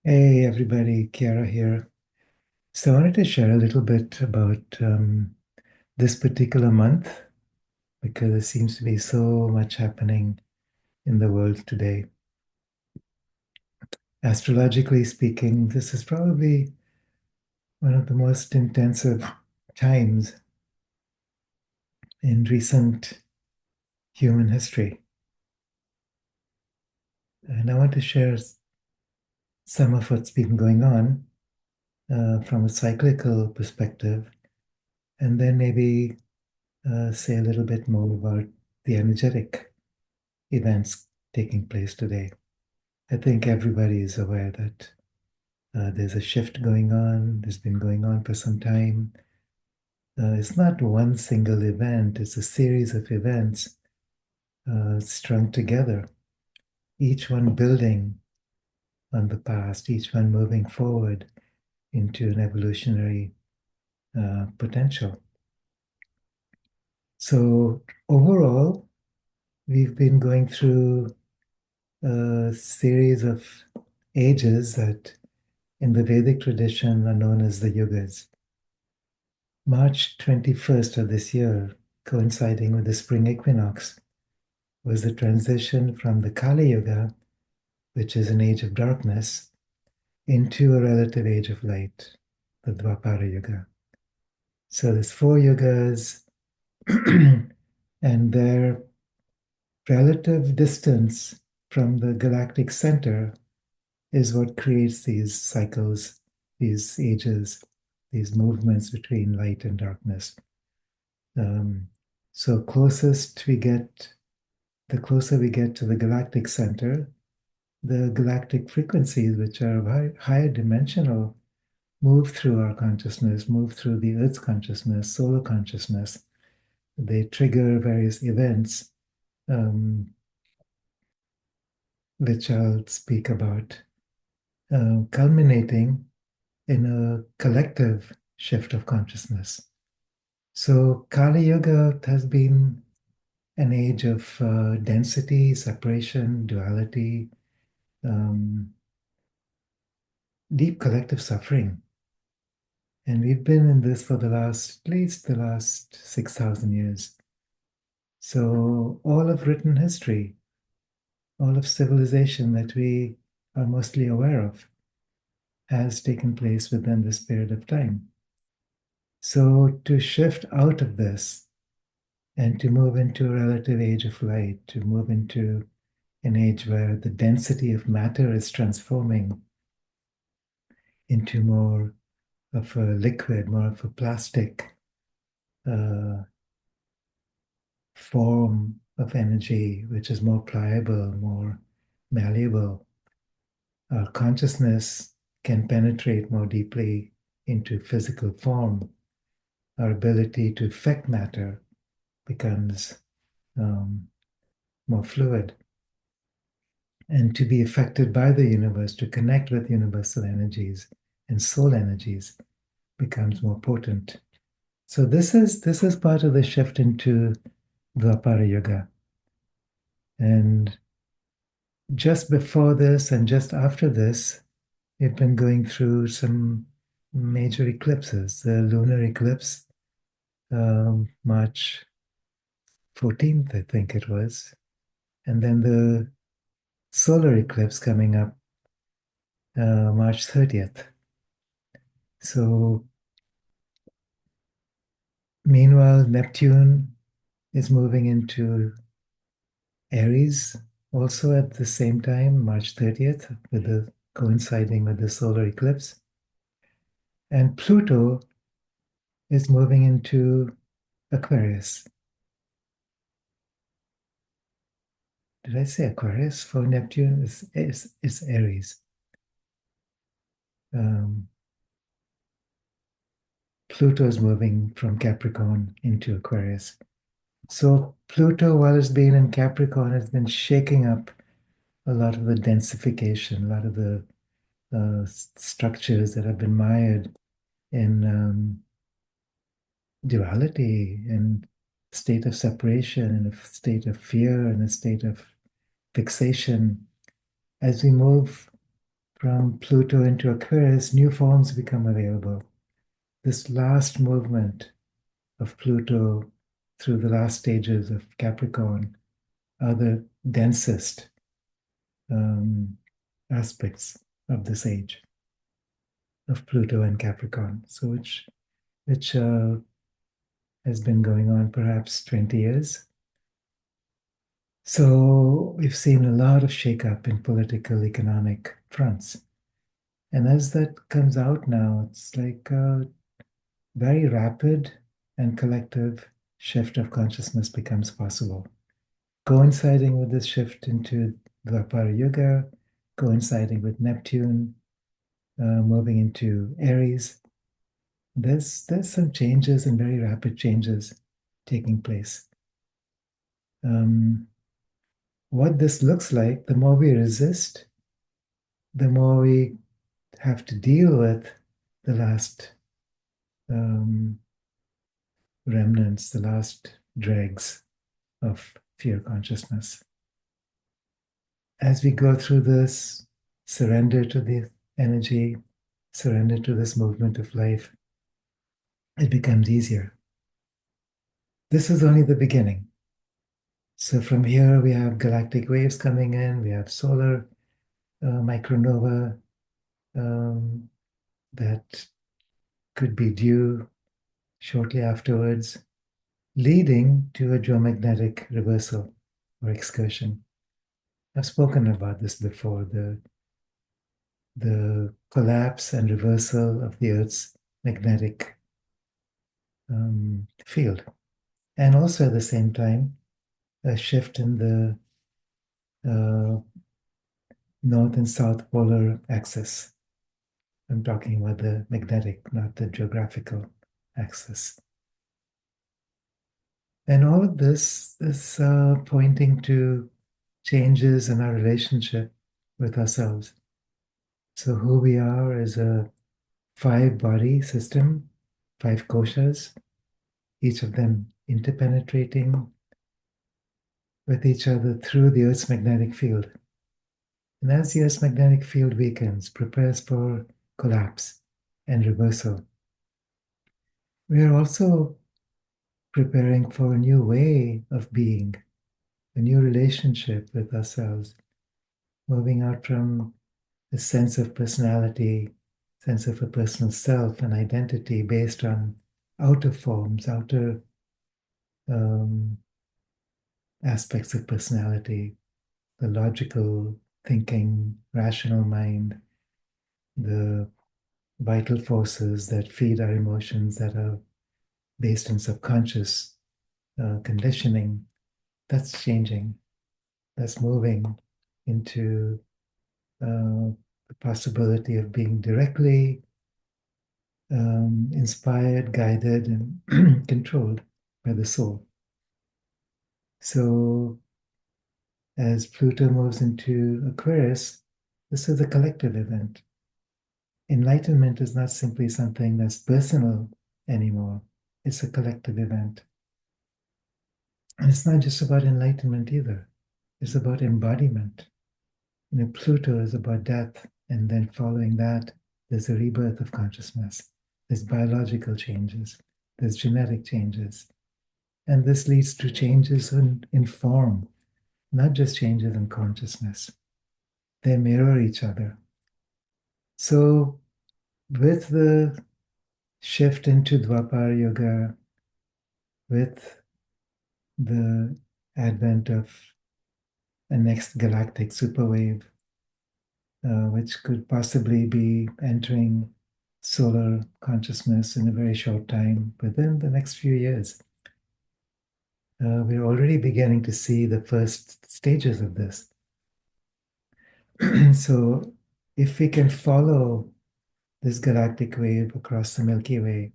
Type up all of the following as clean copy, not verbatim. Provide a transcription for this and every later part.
Hey everybody, Kiara here. So I wanted to share a little bit about this particular month because there seems to be so much happening in the world today. Astrologically speaking, this is probably one of the most intensive times in recent human history. And I want to share some of what's been going on from a cyclical perspective, and then maybe say a little bit more about the energetic events taking place today. I think everybody is aware that there's a shift going on. There's been going on for some time. It's not one single event, it's a series of events strung together, each one building on the past, each one moving forward into an evolutionary potential. So, overall, we've been going through a series of ages that in the Vedic tradition are known as the Yugas. March 21st of this year, coinciding with the spring equinox, was the transition from the Kali Yuga, which is an age of darkness, into a relative age of light, the Dwapara Yuga. So there's four yugas, and their relative distance from the galactic center is what creates these cycles, these ages, these movements between light and darkness. Um, so the closer we get to the galactic center, the galactic frequencies, which are higher dimensional, move through our consciousness, move through the Earth's consciousness, solar consciousness. They trigger various events, um, which I'll speak about, culminating in a collective shift of consciousness. So Kali Yuga has been an age of density, separation, duality, um, deep collective suffering. And we've been in this for at least the last 6,000 years. So all of written history, all of civilization that we are mostly aware of has taken place within this period of time. So to shift out of this and to move into a relative age of light, to move into an age where the density of matter is transforming into more of a liquid, more of a plastic uh, form of energy, which is more pliable, more malleable. Our consciousness can penetrate more deeply into physical form. Our ability to affect matter becomes um, more fluid. And to be affected by the universe, to connect with universal energies and soul energies becomes more potent. So this is part of the shift into Dwapara Yuga. And just before this and just after this, we've been going through some major eclipses. The lunar eclipse, March 14th, I think it was. And then the solar eclipse coming up March 30th. So, meanwhile, Neptune is moving into Aries also at the same time, March 30th, with the coinciding with the solar eclipse. And Pluto is moving into Aquarius. Did I say Aquarius for Neptune? It's Aries. Um, Pluto is moving from Capricorn into Aquarius. So Pluto, while it's been in Capricorn, has been shaking up a lot of the densification, a lot of the structures that have been mired in duality and state of separation and a state of fear and a state of fixation. As we move from Pluto into Aquarius, new forms become available. This last movement of Pluto through the last stages of Capricorn are the densest um, aspects of this age of Pluto and Capricorn. So which has been going on perhaps 20 years. So we've seen a lot of shakeup in political, economic fronts. And as that comes out now, it's like a very rapid and collective shift of consciousness becomes possible. Coinciding with this shift into Dwapara Yuga, coinciding with Neptune, moving into Aries, there's some changes and very rapid changes taking place. What this looks like, the more we resist, the more we have to deal with the last remnants, the last dregs of fear consciousness. As we go through this, surrender to the energy, surrender to this movement of life, it becomes easier. This is only the beginning. So from here, we have galactic waves coming in, we have solar micronova that could be due shortly afterwards, leading to a geomagnetic reversal or excursion. I've spoken about this before, the collapse and reversal of the Earth's magnetic field. And also at the same time, a shift in the north and south polar axis. I'm talking about the magnetic, not the geographical axis. And all of this is pointing to changes in our relationship with ourselves. So, who we are is a 5-body system, 5 koshas, each of them interpenetrating with each other through the Earth's magnetic field. And as the Earth's magnetic field weakens, prepares for collapse and reversal, we are also preparing for a new way of being, a new relationship with ourselves, moving out from a sense of personality, sense of a personal self and identity based on outer forms, outer aspects of personality, the logical thinking, rational mind, the vital forces that feed our emotions that are based in subconscious conditioning. That's changing. That's moving into the possibility of being directly inspired, guided, and controlled by the soul. So, as Pluto moves into Aquarius, this is a collective event. Enlightenment is not simply something that's personal anymore, it's a collective event. And it's not just about enlightenment either, it's about embodiment. You know, Pluto is about death, and then following that, there's a rebirth of consciousness. There's biological changes, there's genetic changes. And this leads to changes in form, not just changes in consciousness. They mirror each other. So, with the shift into Dwapara Yuga, with the advent of a next galactic superwave, which could possibly be entering solar consciousness in a very short time, within the next few years. We're already beginning to see the first stages of this. So, if we can follow this galactic wave across the Milky Way,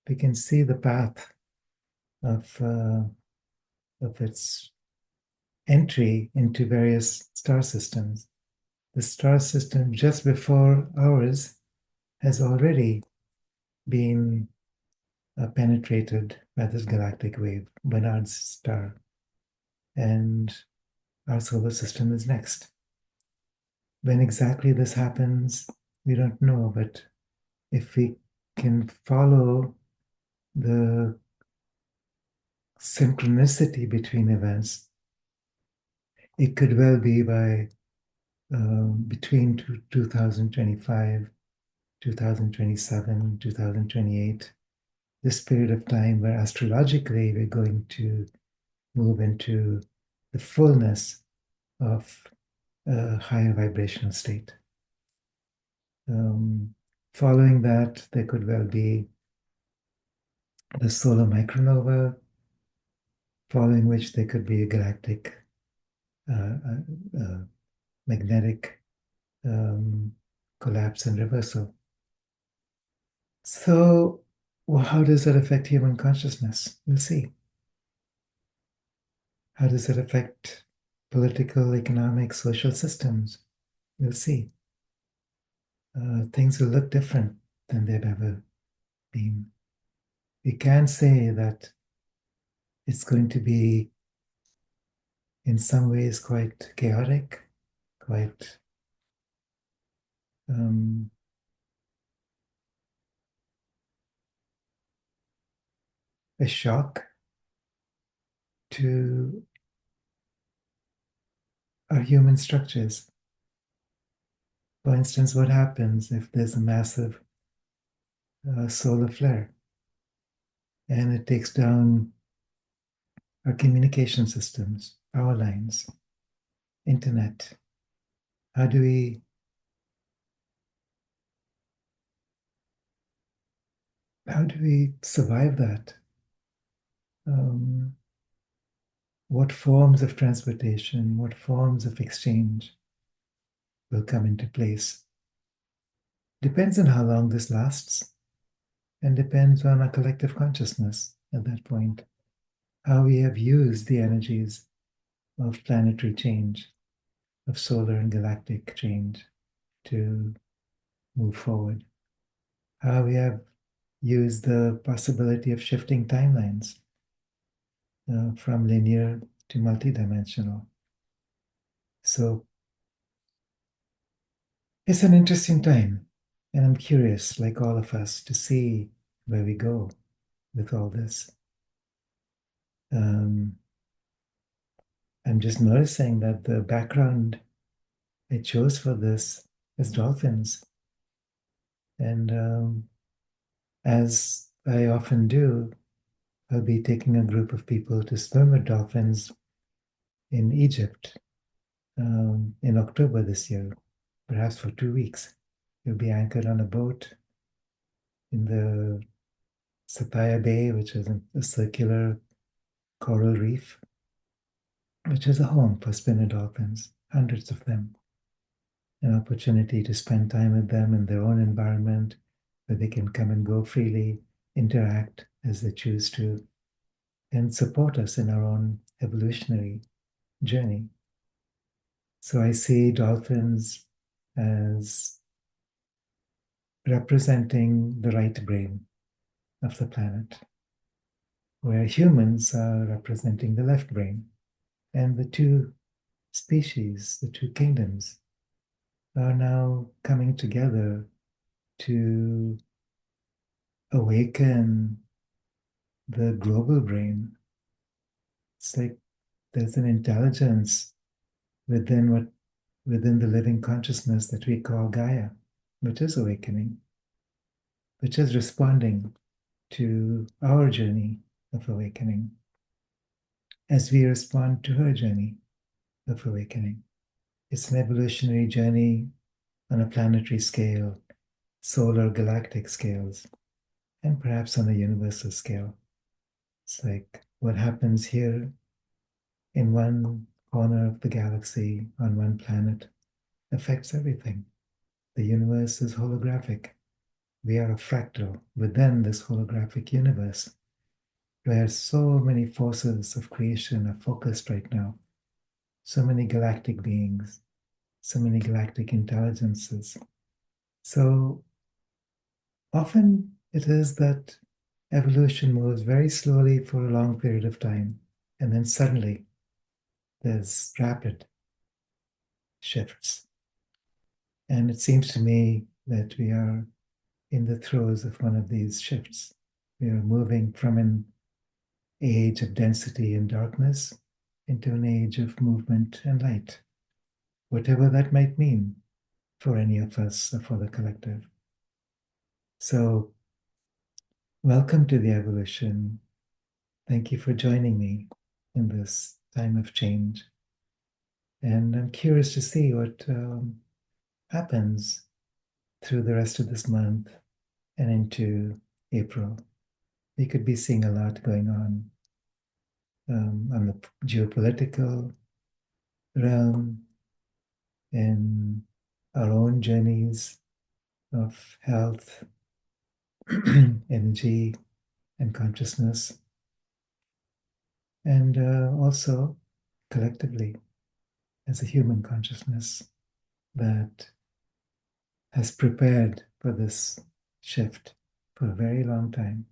we can see the path of its entry into various star systems. The star system just before ours has already been penetrated by this galactic wave, Barnard's star, and our solar system is next. When exactly this happens, we don't know, but if we can follow the synchronicity between events, it could well be by between 2025, 2027, 2028, this period of time where astrologically we're going to move into the fullness of a higher vibrational state. Following that, there could well be the solar micronova, following which there could be a galactic magnetic collapse and reversal. So, how does that affect human consciousness? We'll see. How does it affect political, economic, social systems? We'll see. Things will look different than they've ever been. We can say that it's going to be, in some ways, quite chaotic, quite um, a shock to our human structures. For instance, what happens if there's a massive solar flare and it takes down our communication systems, power lines, internet? How do we survive that? Um, what forms of transportation, what forms of exchange will come into place? Depends on how long this lasts and depends on our collective consciousness at that point, how we have used the energies of planetary change, of solar and galactic change to move forward, how we have used the possibility of shifting timelines from linear to multidimensional. So it's an interesting time, and I'm curious, like all of us, to see where we go with all this. Um, I'm just noticing that the background I chose for this is dolphins. And as I often do, I'll be taking a group of people to swim with dolphins in Egypt in October this year, perhaps for 2 weeks. We'll be anchored on a boat in the Sapphire Bay, which is a circular coral reef, which is a home for spinner dolphins, hundreds of them. An opportunity to spend time with them in their own environment where they can come and go freely, interact as they choose to, and support us in our own evolutionary journey. So I see dolphins as representing the right brain of the planet, where humans are representing the left brain. And the two species, the two kingdoms, are now coming together to awaken the global brain. It's like there's an intelligence within the living consciousness that we call Gaia, which is awakening, which is responding to our journey of awakening as we respond to her journey of awakening. It's an evolutionary journey on a planetary scale, solar galactic scales, and perhaps on a universal scale. It's like what happens here in one corner of the galaxy on one planet affects everything. The universe is holographic. We are a fractal within this holographic universe where so many forces of creation are focused right now. So many galactic beings, so many galactic intelligences. So often it is that evolution moves very slowly for a long period of time, and then suddenly there's rapid shifts. And it seems to me that we are in the throes of one of these shifts. We are moving from an age of density and darkness into an age of movement and light, whatever that might mean for any of us or for the collective. So, welcome to the evolution. Thank you for joining me in this time of change. And I'm curious to see what happens through the rest of this month and into April. We could be seeing a lot going on the geopolitical realm, in our own journeys of health, energy, and consciousness, and also collectively as a human consciousness that has prepared for this shift for a very long time.